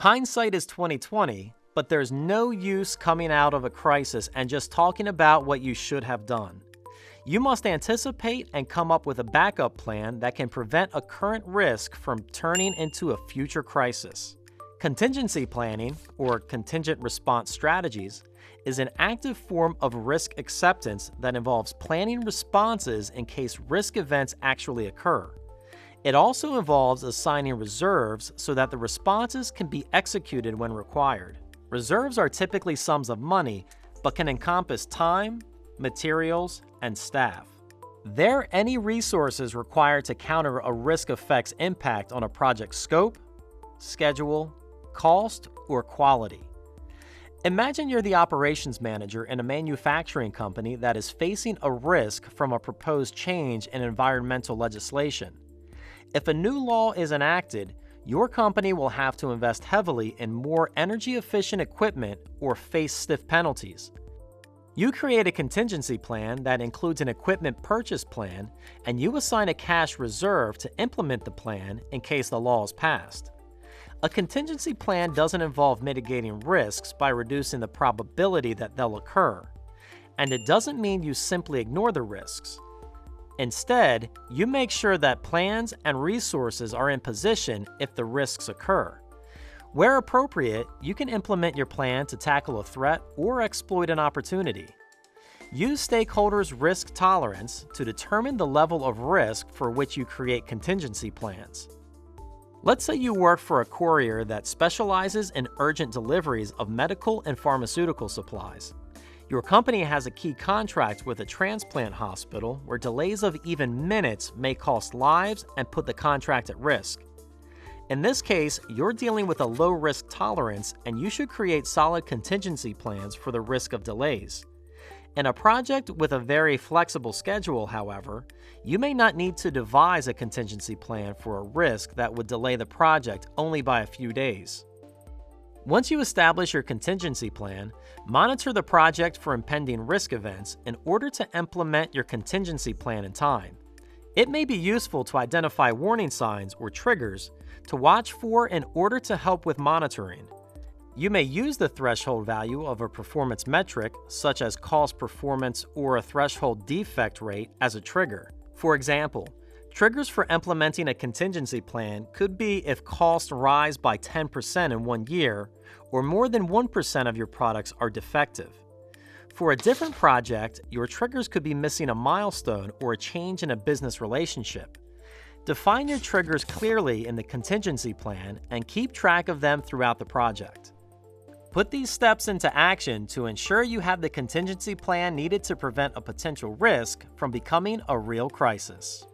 Hindsight is 20/20, but there's no use coming out of a crisis and just talking about what you should have done. You must anticipate and come up with a backup plan that can prevent a current risk from turning into a future crisis. Contingency planning, or contingent response strategies, is an active form of risk acceptance that involves planning responses in case risk events actually occur. It also involves assigning reserves so that the responses can be executed when required. Reserves are typically sums of money, but can encompass time, materials, and staff. They're any resources required to counter a risk effect's impact on a project's scope, schedule, cost, or quality. Imagine you're the operations manager in a manufacturing company that is facing a risk from a proposed change in environmental legislation. If a new law is enacted, your company will have to invest heavily in more energy-efficient equipment or face stiff penalties. You create a contingency plan that includes an equipment purchase plan, and you assign a cash reserve to implement the plan in case the law is passed. A contingency plan doesn't involve mitigating risks by reducing the probability that they'll occur, and it doesn't mean you simply ignore the risks. Instead, you make sure that plans and resources are in position if the risks occur. Where appropriate, you can implement your plan to tackle a threat or exploit an opportunity. Use stakeholders' risk tolerance to determine the level of risk for which you create contingency plans. Let's say you work for a courier that specializes in urgent deliveries of medical and pharmaceutical supplies. Your company has a key contract with a transplant hospital where delays of even minutes may cost lives and put the contract at risk. In this case, you're dealing with a low risk tolerance, and you should create solid contingency plans for the risk of delays. In a project with a very flexible schedule, however, you may not need to devise a contingency plan for a risk that would delay the project only by a few days. Once you establish your contingency plan, monitor the project for impending risk events in order to implement your contingency plan in time. It may be useful to identify warning signs or triggers to watch for in order to help with monitoring. You may use the threshold value of a performance metric, such as cost performance or a threshold defect rate, as a trigger. For example, triggers for implementing a contingency plan could be if costs rise by 10% in 1 year, or more than 1% of your products are defective. For a different project, your triggers could be missing a milestone or a change in a business relationship. Define your triggers clearly in the contingency plan and keep track of them throughout the project. Put these steps into action to ensure you have the contingency plan needed to prevent a potential risk from becoming a real crisis.